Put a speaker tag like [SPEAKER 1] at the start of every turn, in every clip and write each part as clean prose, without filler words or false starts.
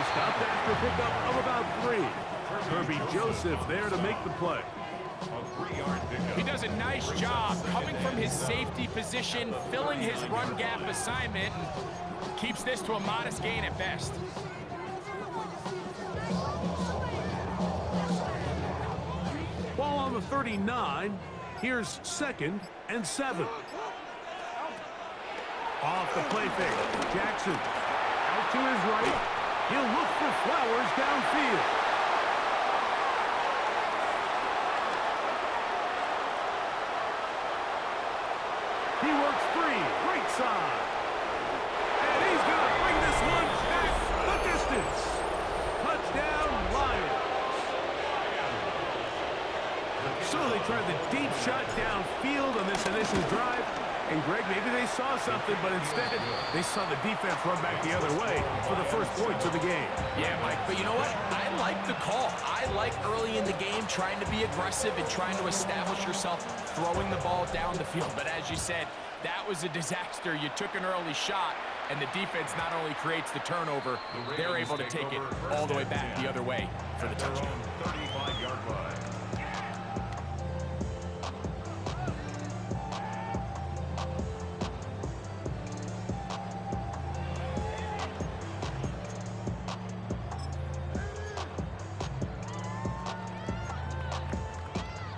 [SPEAKER 1] He stopped after a pickup of about 3. Kirby Joseph there to make the play.
[SPEAKER 2] He does a nice job coming from his safety position, filling his run gap assignment, and keeps this to a modest gain at best.
[SPEAKER 1] Ball on the 39. Here's 2nd and 7. Off the play fake. Jackson out to his right. He'll look for Flowers downfield. He works free, right side. And he's going to bring this one back the distance. Touchdown, Lions. So they tried the deep shot downfield on this initial drive. And, Greg, maybe they saw something, but instead they saw the defense run back the other way for the first points of the game.
[SPEAKER 2] Yeah, Mike, but you know what? I like the call. I like early in the game trying to be aggressive and trying to establish yourself throwing the ball down the field. But as you said, that was a disaster. You took an early shot, and the defense not only creates the turnover, they're able to take it all the way back the other way for the touchdown.
[SPEAKER 3] 35-yard line.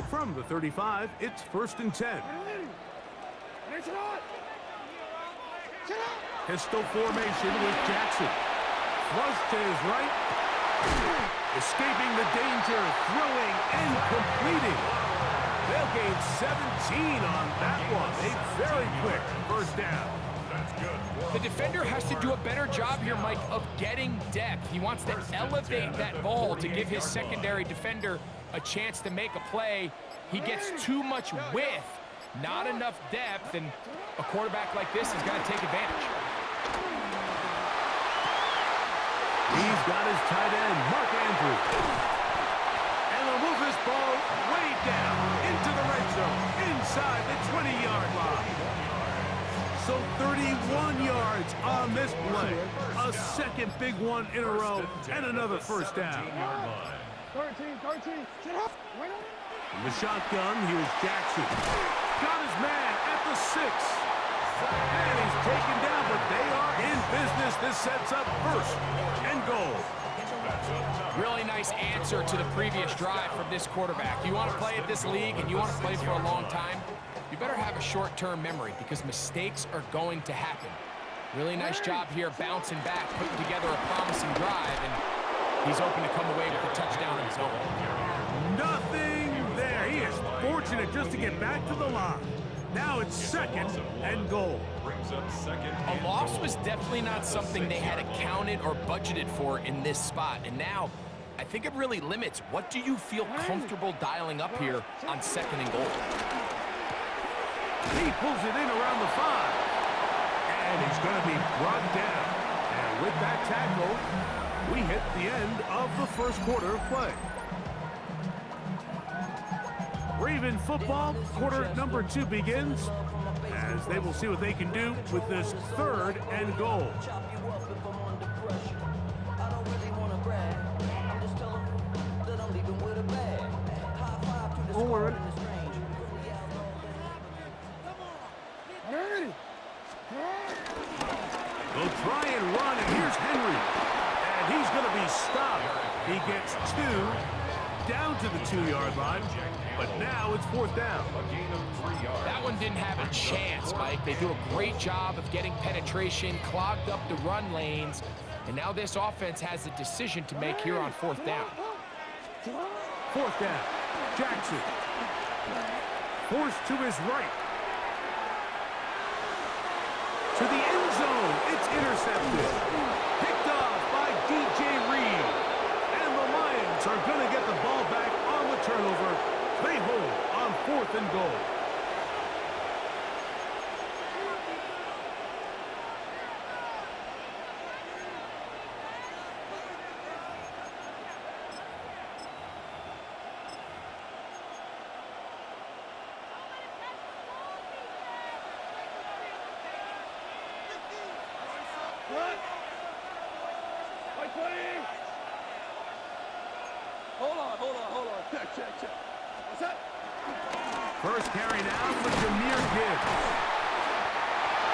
[SPEAKER 1] From the 35, it's 1st and 10. Pistol formation with Jackson. Flush to his right. Escaping the danger, throwing and completing. They'll gain 17 on that one. A very quick first down.
[SPEAKER 2] The defender has to do a better job here, Mike, of getting depth. He wants to elevate that ball to give his secondary defender a chance to make a play. He gets too much width, not enough depth, and a quarterback like this is going to take advantage.
[SPEAKER 1] He's got his tight end, Mark Andrews. And they'll move this ball way down into the red zone, inside the 20-yard line. So 31 yards on this play. A second big one in a row, and another first down.
[SPEAKER 4] 13, sit up.
[SPEAKER 1] From the shotgun, here's Jackson. Got his man at the 6. And he's taken down, but they are in business. This sets up 1st and goal.
[SPEAKER 2] Really nice answer to the previous drive from this quarterback. You want to play at this league and you want to play for a long time, you better have a short-term memory because mistakes are going to happen. Really nice job here bouncing back, putting together a promising drive, and he's hoping to come away with a touchdown of his own.
[SPEAKER 1] Nothing there. He is fortunate just to get back to the line. Now it's 2nd and goal.
[SPEAKER 2] A loss was definitely not something they had accounted or budgeted for in this spot. And now, I think it really limits what do you feel comfortable dialing up here on 2nd and goal.
[SPEAKER 1] He pulls it in around the 5. And he's going to be brought down. And with that tackle, we hit the end of the first quarter of play. Raven football, quarter number 2 begins, as they will see what they can do with this 3rd and goal.
[SPEAKER 4] Forward.
[SPEAKER 1] They'll try and run, and here's Henry. And he's going to be stopped. He gets 2 down to the 2-yard line. But now it's 4th down.
[SPEAKER 2] That one didn't have a chance, Mike. They do a great job of getting penetration, clogged up the run lanes, and now this offense has a decision to make here on 4th down.
[SPEAKER 1] 4th down. Jackson. Forced to his right. To the end zone. It's intercepted. Picked off by DJ Reed. And the Lions are going to get the ball back on the turnover. They hold on 4th and goal.
[SPEAKER 4] Hold on. Check. What's that?
[SPEAKER 1] First carry now for Jahmyr Gibbs.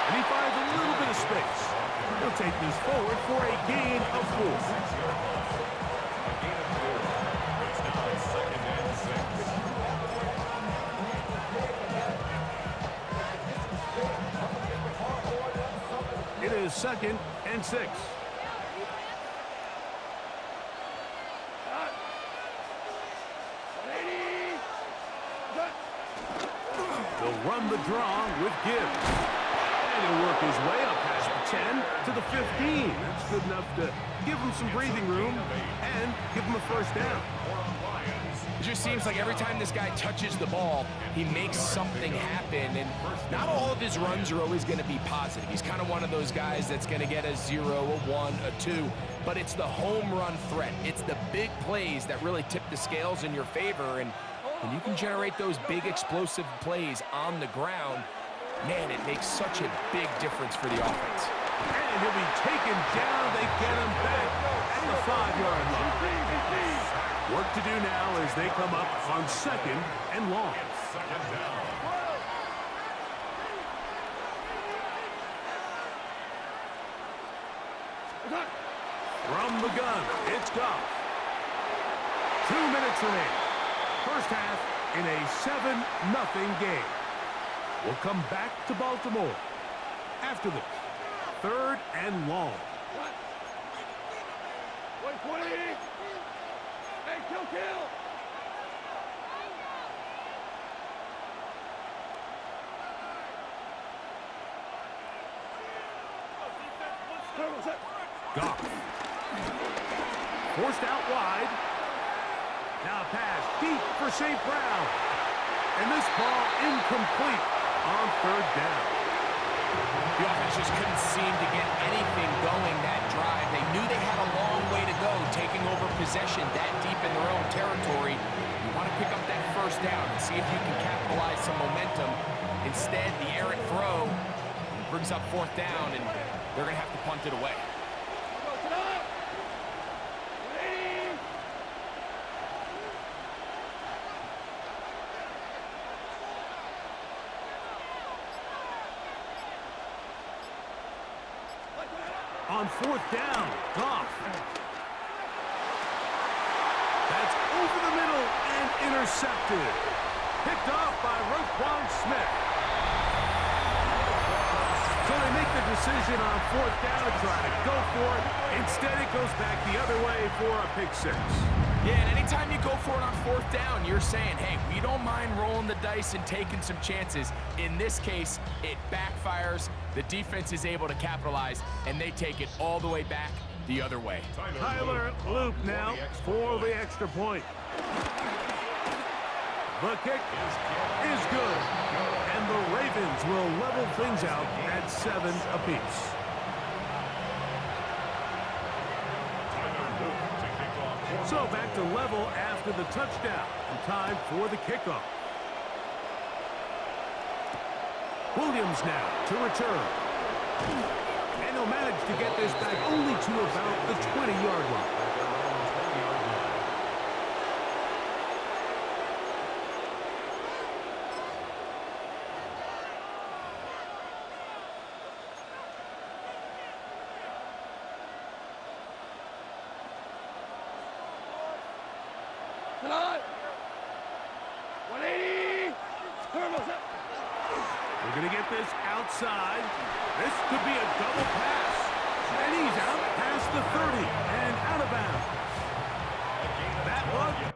[SPEAKER 1] And he finds a little bit of space. He'll take this forward for a gain of 4.
[SPEAKER 3] It's now 2nd and 6.
[SPEAKER 1] It is 2nd and 6. They'll run the draw with Gibbs. And he'll work his way up past the 10 to the 15. That's good enough to give him some breathing room and give him a first down.
[SPEAKER 2] It just seems like every time this guy touches the ball, he makes something happen, and not all of his runs are always going to be positive. He's kind of one of those guys that's going to get a 0, a 1, a 2, but it's the home run threat. It's the big plays that really tip the scales in your favor, and when you can generate those big explosive plays on the ground, man, it makes such a big difference for the offense.
[SPEAKER 1] And he'll be taken down. They get him back at the 5-yard line. Work to do now as they come up on 2nd and long.
[SPEAKER 3] 2nd down.
[SPEAKER 1] From the gun, it's Goff. 2 minutes remaining. First half in a 7-0 game. We'll come back to Baltimore after this. 3rd and long.
[SPEAKER 4] Wait. Hey, kill.
[SPEAKER 1] Goff. Forced out wide. Now a pass deep for St. Brown. And this ball incomplete on 3rd down.
[SPEAKER 2] The offense just couldn't seem to get anything going that drive. They knew they had a long way to go, taking over possession that deep in their own territory. You want to pick up that first down and see if you can capitalize some momentum. Instead, the errant throw brings up 4th down, and they're going to have to punt it away.
[SPEAKER 1] On 4th down, Goff. That's over the middle and intercepted. Picked off by Roquan Smith. So they make the decision on 4th down to try to go for it. Instead, it goes back the other way for a pick 6.
[SPEAKER 2] Yeah, and anytime you go for it on 4th down, you're saying, hey, we don't mind rolling the dice and taking some chances. In this case, it backfires. The defense is able to capitalize, and they take it all the way back the other way.
[SPEAKER 1] Tyler Loop now for the extra point. The kick is good, and the Ravens will level things out at 7 apiece. So back to level after the touchdown, and time for the kickoff. Williams now to return. And he'll manage to get this back only to about the 20-yard line.
[SPEAKER 4] Tonight. 180.
[SPEAKER 1] We're going to get this outside. This could be a double pass. And he's out past the 30 and out of bounds. That one.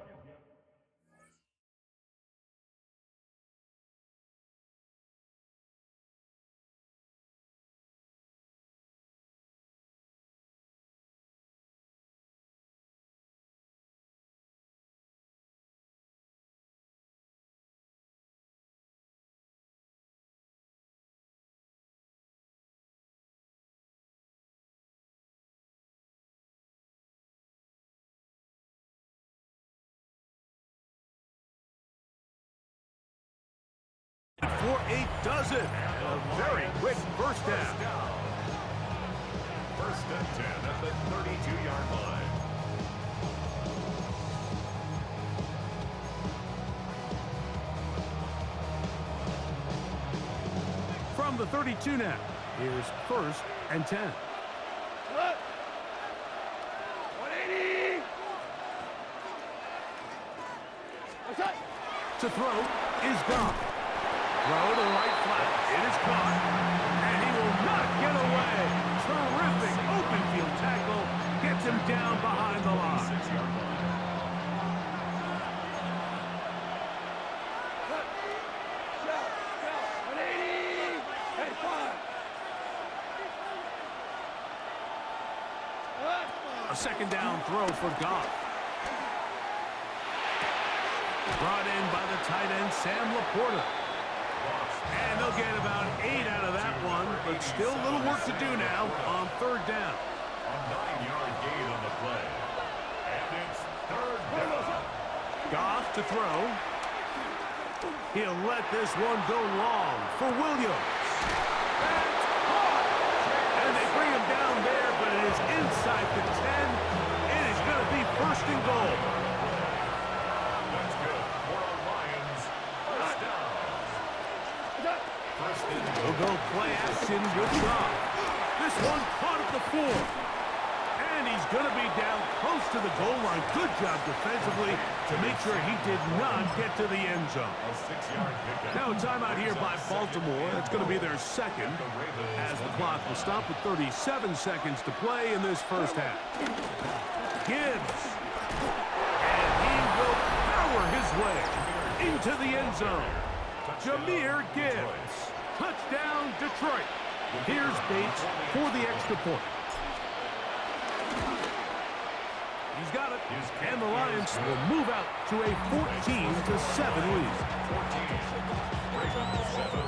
[SPEAKER 1] For 8 does it. A very quick first down.
[SPEAKER 3] 1st and 10 at the 32-yard line.
[SPEAKER 1] 32 now. Here's 1st and 10.
[SPEAKER 4] What? 180. What's that?
[SPEAKER 1] To throw is Goff. Throw to the right flat. It is caught. And he will not get away. Terrific open field tackle. Gets him down behind the line.
[SPEAKER 3] 6-yard line.
[SPEAKER 4] Cut. Shout. 180. Hey, 5.
[SPEAKER 1] A 2nd down throw for Goff. Brought in by the tight end, Sam Laporta. And they'll get about 8 out of that one, but still a little work to do now on 3rd down.
[SPEAKER 3] A 9-yard gain on the play. And it's 3rd down.
[SPEAKER 1] Goff to throw. He'll let this one go long for Williams. That's caught. And they bring him down there, but it is inside the 10. It is going to be 1st and goal.
[SPEAKER 3] That's good for our Lions. 1st down. First and
[SPEAKER 1] We'll go play action with Goff. This one caught at the 4. And he's going to be down close to the goal line. Good job defensively to make sure he did not get to the end zone.
[SPEAKER 3] a 6-yard pickup.
[SPEAKER 1] Now a timeout here by Baltimore. That's going to be their 2nd as the clock will stop with 37 seconds to play in this 1st half. Gibbs. And he will power his way into the end zone. Jahmyr Gibbs. Touchdown, Detroit. Here's Bates for the extra point. He's got it. And the Lions will move out to a 14-7 lead.
[SPEAKER 3] 14. Ravens 7.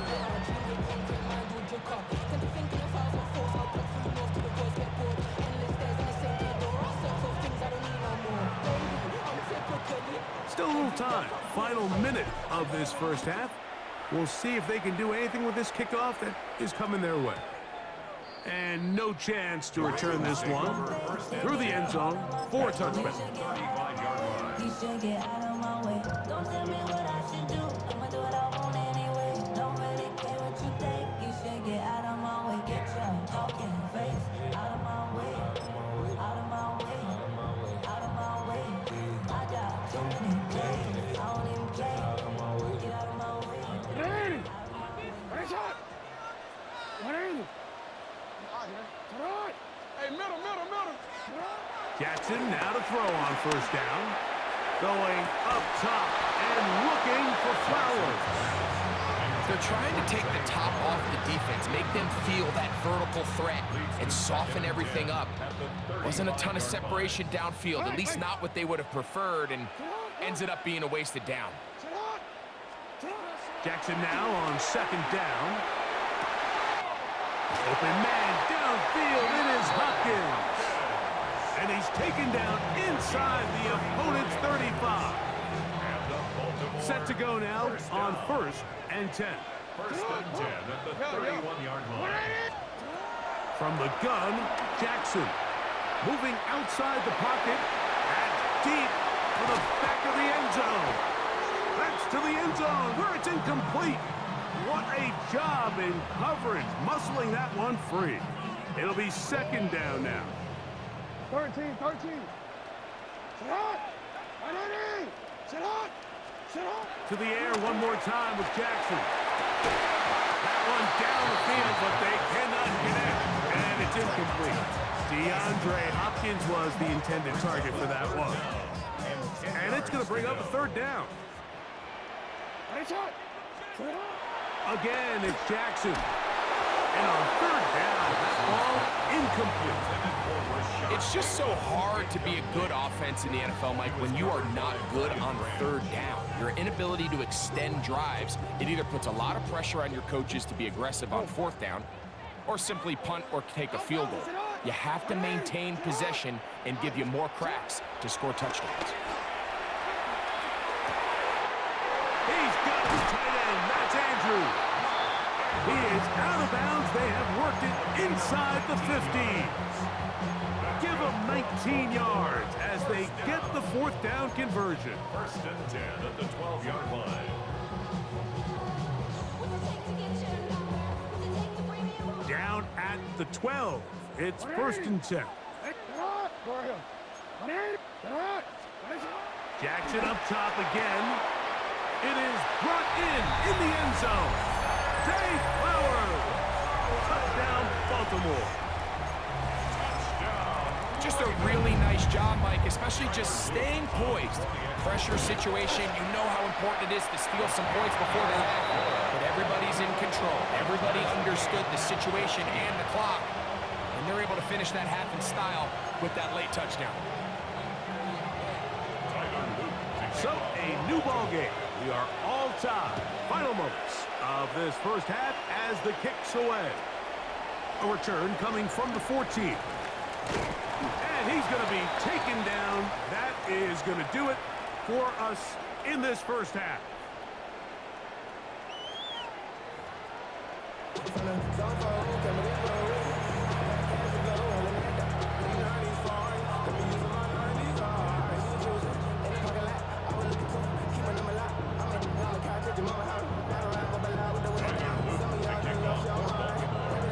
[SPEAKER 1] Still a little time. Final minute of this 1st half. We'll see if they can do anything with this kickoff that is coming their way. And no chance to return this one through the end zone for a touchback.
[SPEAKER 3] 35-yard line.
[SPEAKER 5] You should get out of my way. Don't tell me what I should do. I'ma do what I want anyway. Don't really care what you think. You should get out of my way. Get your talking face out of my way. Out of my way. Out of my way. I got too many plays. I don't even play. Get out of my way.
[SPEAKER 4] 180. What is that? 180. Right. Hey, middle.
[SPEAKER 1] Jackson now to throw on 1st down. Going up top and looking for Flowers.
[SPEAKER 2] They're trying to take the top off the defense, make them feel that vertical threat, and soften everything up. Wasn't a ton of separation downfield, at least not what they would have preferred, and ends it up being a wasted down.
[SPEAKER 1] Jackson now on 2nd down. Open man downfield. It is Hopkins. And he's taken down inside the opponent's 35. Set to go now on 1st and 10.
[SPEAKER 3] 1st and 10 at the 31-yard line.
[SPEAKER 1] From the gun, Jackson. Moving outside the pocket. And deep for the back of the end zone. That's to the end zone where it's incomplete. What a job in coverage, muscling that one free. It'll be 2nd down now.
[SPEAKER 4] 13. Sit hot. 180. Sit hot.
[SPEAKER 1] To the air one more time with Jackson. That one down the field, but they cannot connect. And it's incomplete. DeAndre Hopkins was the intended target for that one. And it's going to bring up a 3rd down. Again, it's Jackson. And on 3rd down, that ball incomplete.
[SPEAKER 2] It's just so hard to be a good offense in the NFL, Mike, when you are not good on 3rd down. Your inability to extend drives, it either puts a lot of pressure on your coaches to be aggressive on 4th down, or simply punt or take a field goal. You have to maintain possession and give you more cracks to score touchdowns.
[SPEAKER 1] He's got his tight end. That's Andrews. He is out of bounds. They have worked it inside the 50. Give them 19 yards as they get the 4th down conversion.
[SPEAKER 3] 1st and 10 at the 12-yard line.
[SPEAKER 1] down at the 12. It's 1st and 10. Jackson up top again. It is brought in the end zone. Zay Flowers. Touchdown, Baltimore.
[SPEAKER 2] Just a really nice job, Mike, especially just staying poised. Pressure situation, you know how important it is to steal some points before the half. But everybody's in control. Everybody understood the situation and the clock. And they're able to finish that half in style with that late touchdown.
[SPEAKER 1] So, a new ball game. We are all tied. Final moments of this first half as the kick's away. A return coming from the 14. And he's going to be taken down. That is going to do it for us in this first half.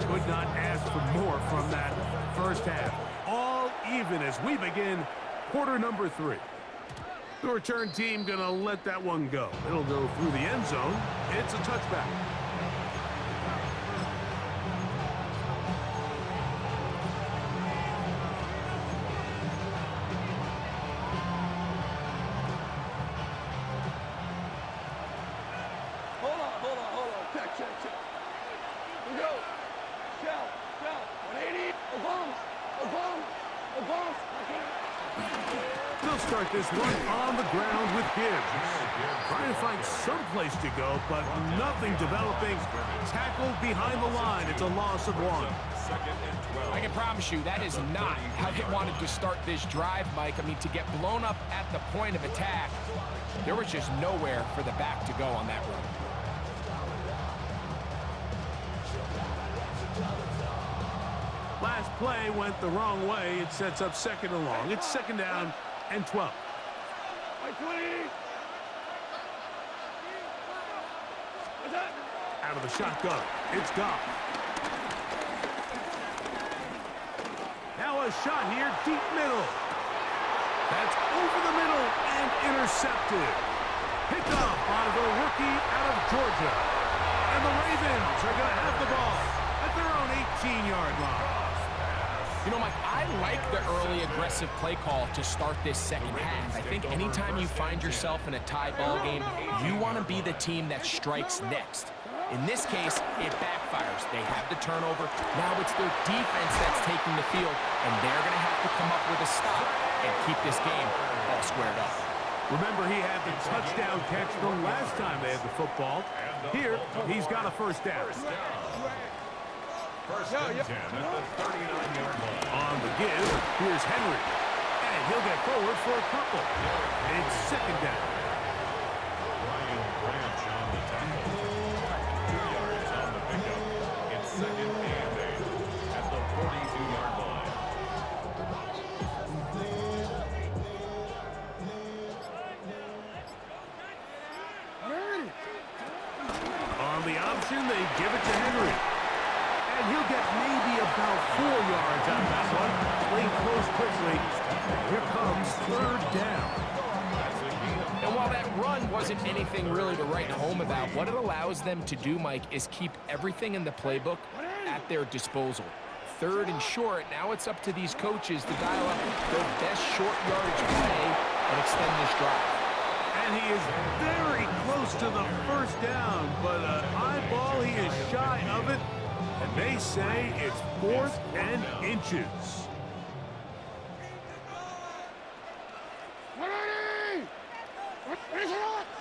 [SPEAKER 1] Could not ask for more from that first half. All even as we begin quarter number 3. The return team gonna let that one go. It'll go through the end zone. It's a touchback.
[SPEAKER 4] Hold on. Check. We go. Shout. 180. Obama.
[SPEAKER 1] They'll start this one on the ground with Gibbs. Trying to find some place to go, but nothing developing. Tackled behind the line. It's a loss of 1.
[SPEAKER 2] I can promise you that is not how they wanted to start this drive, Mike. I mean, to get blown up at the point of attack, there was just nowhere for the back to go on that run.
[SPEAKER 1] Last play went the wrong way. It sets up 2nd and long. It's 2nd down and 12. Out of the shotgun. It's Goff. Now a shot here, deep middle. That's over the middle and intercepted. Picked off by the rookie out of Georgia. And the Ravens are going to have the ball at their own 18-yard line.
[SPEAKER 2] You know, Mike, I like the early aggressive play call to start this second half. I think anytime you find yourself in a tie ball game, you want to be the team that strikes next. In this case, it backfires. They have the turnover. Now it's their defense that's taking the field, and they're going to have to come up with a stop and keep this game all squared up.
[SPEAKER 1] Remember, he had the touchdown catch the last time they had the football. Here, he's got a first down.
[SPEAKER 3] First and 10 at the 39-yard line.
[SPEAKER 1] On the give, here's Henry. And he'll get forward for a couple. It's 2nd down.
[SPEAKER 3] Ryan Branch on the tackle. 2 yards on the pickup. It's 2nd and 8 at the 42-yard line.
[SPEAKER 1] On the option, they give it to Henry. And he'll get maybe about 4 yards out of that one. Playing close quickly. Here comes 3rd down.
[SPEAKER 2] And while that run wasn't anything really to write home about, what it allows them to do, Mike, is keep everything in the playbook at their disposal. 3rd and short, now it's up to these coaches to dial up their best short yardage play and extend this drive.
[SPEAKER 1] And he is very close to the first down, but an eyeball, he is shy of it. And they say it's 4th and inches.
[SPEAKER 4] 180!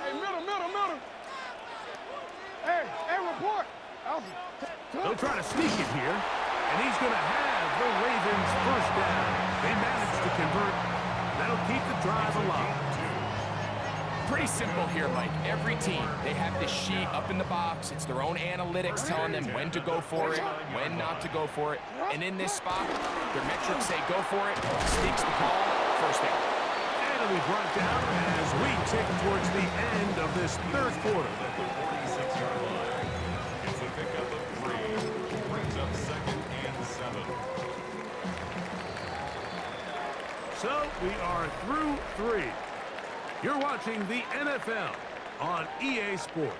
[SPEAKER 4] Hey, middle. Hey, report.
[SPEAKER 1] They'll try to sneak it here, and he's going to have the Ravens first down. They managed to convert. That'll keep the drive alive.
[SPEAKER 2] Pretty simple here, Mike. Every team, they have this sheet up in the box. It's their own analytics telling them when to go for it, when not to go for it. And in this spot, their metrics say go for it, sneaks the call, first down.
[SPEAKER 1] And it'll be brought down as we tick towards the end of this 3rd quarter.
[SPEAKER 3] At the 46-yard line. It's a pickup of 3. Brings up 2nd 7.
[SPEAKER 1] So we are through 3. You're watching the NFL on EA Sports.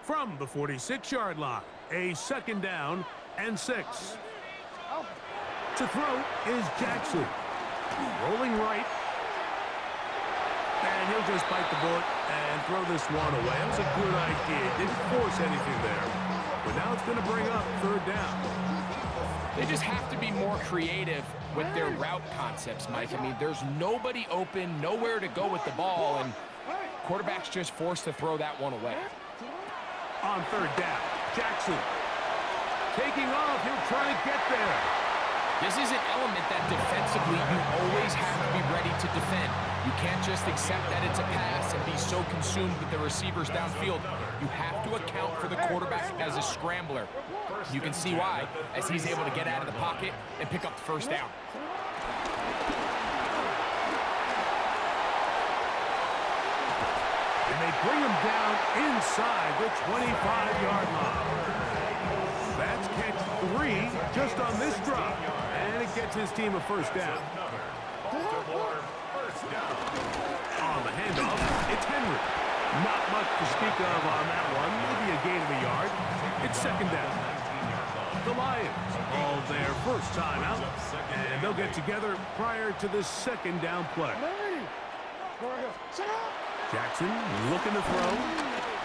[SPEAKER 1] From the 46-yard line, a second down and 6. To throw is Jackson. Rolling right. And he'll just bite the bullet and throw this one away. That was a good idea. Didn't force anything there. But now it's going to bring up third down.
[SPEAKER 2] They just have to be more creative with their route concepts, Mike. I mean, there's nobody open, nowhere to go with the ball, and quarterback's just forced to throw that one away.
[SPEAKER 1] On third down, Jackson. Taking off, he'll try to get there.
[SPEAKER 2] This is an element that defensively you always have to be ready to defend. You can't just accept that it's a pass and be so consumed with the receivers downfield. You have to account for the quarterback as a scrambler. You can see why, as he's able to get out of the pocket and pick up the first down.
[SPEAKER 1] And they bring him down inside the 25-yard line. That's catch 3 just on this drop. And it gets his team a first down. On the handoff, it's Henry. Not much to speak of on that one. Maybe a gain of a yard. It's second down. The Lions called their first time out. And they'll get together prior to the second down play. Jackson looking to throw.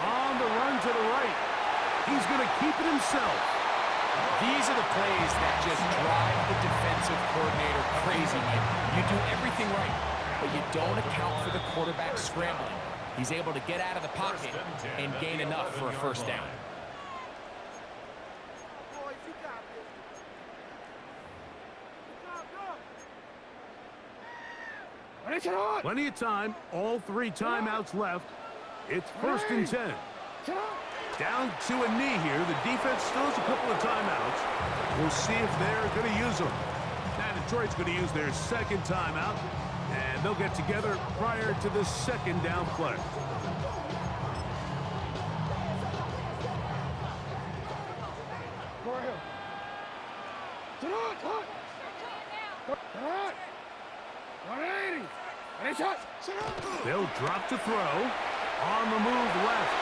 [SPEAKER 1] On the run to the right. He's going to keep it himself.
[SPEAKER 2] These are the plays that just drive the defensive coordinator crazy, Mike. You do everything right, but you don't account for the quarterback scrambling. He's able to get out of the pocket and gain enough for a first down.
[SPEAKER 1] Plenty of time. All 3 timeouts left. It's first and 10. Down to a knee here. The defense still has a couple of timeouts. We'll see if they're going to use them. Now Detroit's going to use their second timeout, and they'll get together prior to the second down play. They'll drop to throw. On the move left.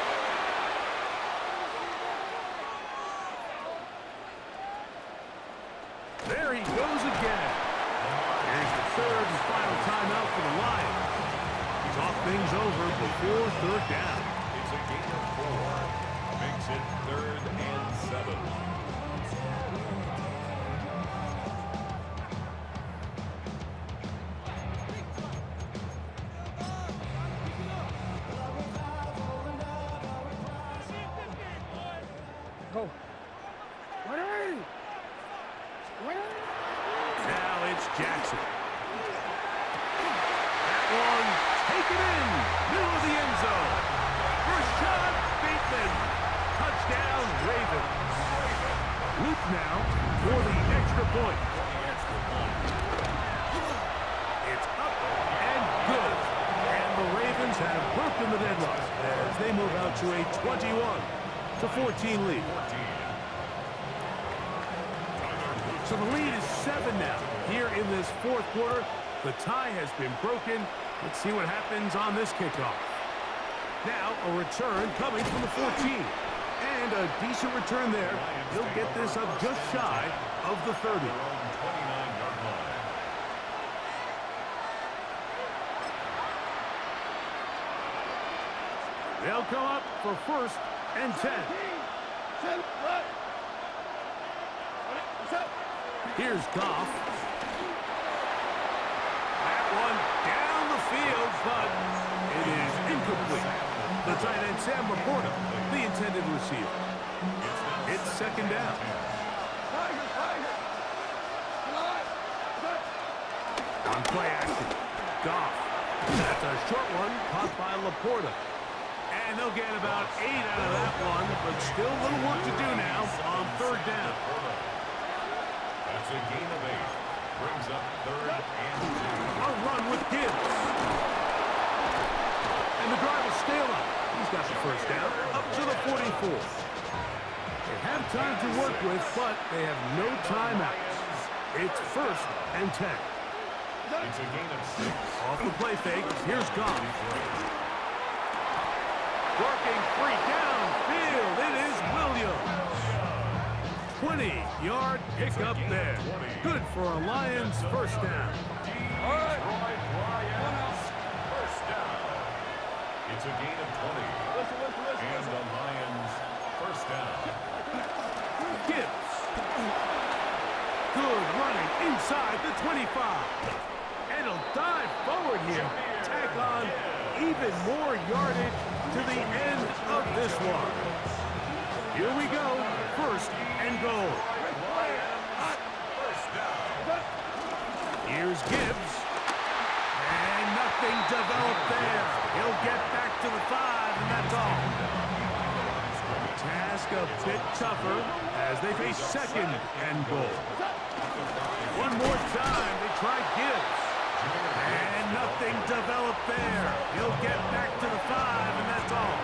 [SPEAKER 1] There he goes again. Here's the third and final timeout for the Lions. Talk things over before third down.
[SPEAKER 3] It's a gain of 4. Makes it 3rd and 7.
[SPEAKER 1] Now it's Jackson. That one taken in. Middle of the end zone. Rashad Bateman. Touchdown, Ravens. Luke now for the extra point. It's up and good. And the Ravens have broken the deadlock as they move out to a 21-14 lead. So the lead is 7 now. Here in this fourth quarter, the tie has been broken. Let's see what happens on this kickoff. Now a return coming from the 14. And a decent return there. He'll get this up just shy of the 30. They'll come up for first and 10. Here's Goff. That one down the field, but it is incomplete. The tight end, Sam Laporta, the intended receiver. It's second down. On play action, Goff. That's a short one caught by Laporta. And they'll get about 8 out of that one, but still a little work to do now on third down.
[SPEAKER 3] That's a gain of 8. Brings up 3rd and 2.
[SPEAKER 1] A run with Gibbs. And the drive is still up. He's got the first down up to the 44. They have time to work with, but they have no timeouts. It's 1st and 10.
[SPEAKER 3] It's a gain of 6.
[SPEAKER 1] Off the play fake, here's Goff. Working free downfield, it is Williams. 20-yard pickup there. Good for a Lions first down.
[SPEAKER 3] All right. Lions first down. It's a gain of 20. And the Lions first down.
[SPEAKER 1] Gibbs. Good running inside the 25. And he'll dive forward here. Tack on even more yardage to the end of this one. Here we go. 1st and goal. Here's Gibbs. And nothing developed there. He'll get back to the 5, and that's all. Task a bit tougher as they face 2nd and goal. One more time, they try Gibbs. And nothing developed there. He'll get back to the 5, and that's all.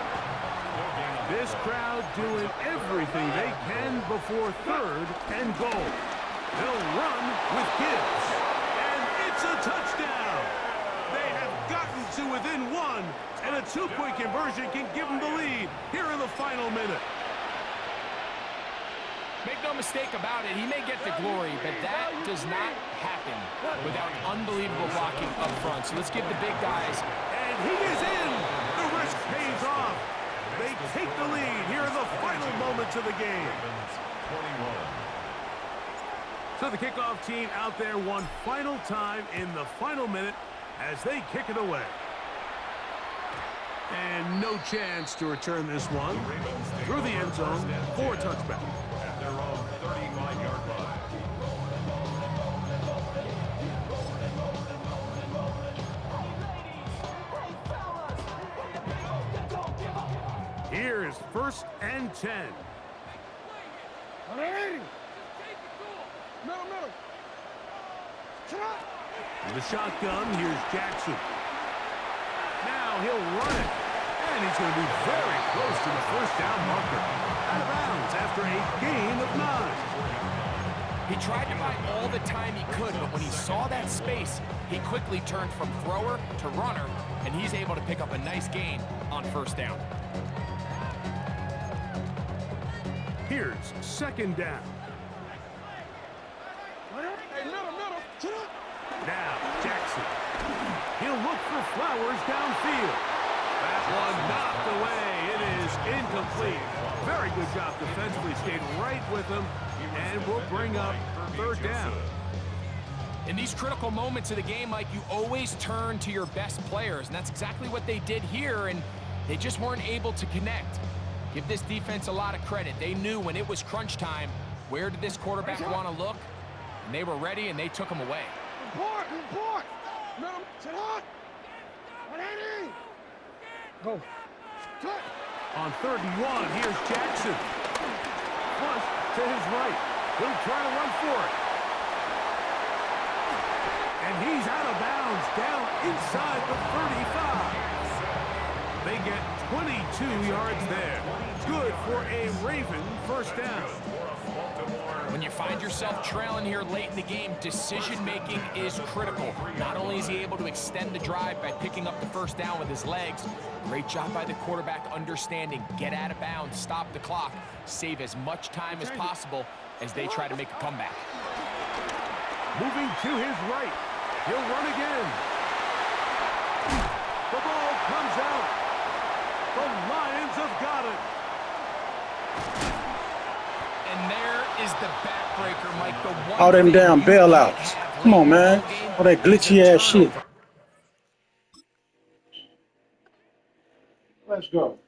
[SPEAKER 1] This crowd doing everything they can before 3rd and goal. They'll run with Gibbs. And it's a touchdown. They have gotten to within 1, and a 2-point conversion can give them the lead here in the final minute.
[SPEAKER 2] Make no mistake about it, he may get the glory, but that does not happen without unbelievable blocking up front. So let's give the big guys.
[SPEAKER 1] And he is in. The risk pays off. They take the lead here in the final moments of the game.
[SPEAKER 3] 21.
[SPEAKER 1] So the kickoff team out there one final time in the final minute as they kick it away. And no chance to return this one through the end zone for a touchback.
[SPEAKER 3] At their own 35-yard line.
[SPEAKER 1] Here's 1st and 10.
[SPEAKER 4] Middle.
[SPEAKER 1] In the shotgun, here's Jackson. Now he'll run it. And he's going to be very close to the first down marker. Out of bounds after a gain of 9.
[SPEAKER 2] He tried to buy all the time he could, but when he saw that space, he quickly turned from thrower to runner, and he's able to pick up a nice gain on 1st down.
[SPEAKER 1] Here's 2nd down.
[SPEAKER 4] Hey, middle.
[SPEAKER 1] Now, Jackson. He'll look for Flowers downfield. That one knocked away. It is incomplete. Very good job defensively. Stayed right with him, and will bring up 3rd down.
[SPEAKER 2] In these critical moments of the game, Mike, you always turn to your best players, and that's exactly what they did here, and they just weren't able to connect. Give this defense a lot of credit. They knew when it was crunch time, where did this quarterback want to look? And they were ready, and they took him away.
[SPEAKER 4] Report. Middle. Sit on. 180. Go.
[SPEAKER 1] On 3rd and 1, here's Jackson. Flush to his right. He'll try to run for it. And he's out of bounds down inside the 35. They get 22 yards there. Good for a Raven first down.
[SPEAKER 2] When you find yourself trailing here late in the game, decision-making is critical. Not only is he able to extend the drive by picking up the first down with his legs, great job by the quarterback understanding, get out of bounds, stop the clock, save as much time as possible as they try to make a comeback.
[SPEAKER 1] Moving to his right. He'll run again. The ball comes out. The Lions have got it.
[SPEAKER 2] And there is the backbreaker, Mike. The one
[SPEAKER 6] All them
[SPEAKER 2] thing
[SPEAKER 6] damn
[SPEAKER 2] you can't
[SPEAKER 6] bailouts.
[SPEAKER 2] have
[SPEAKER 6] Come on,
[SPEAKER 2] late in the
[SPEAKER 6] man.
[SPEAKER 2] ball game
[SPEAKER 6] All that
[SPEAKER 2] is
[SPEAKER 6] glitchy
[SPEAKER 2] a
[SPEAKER 6] ass shit.
[SPEAKER 2] turnover.
[SPEAKER 6] Let's go.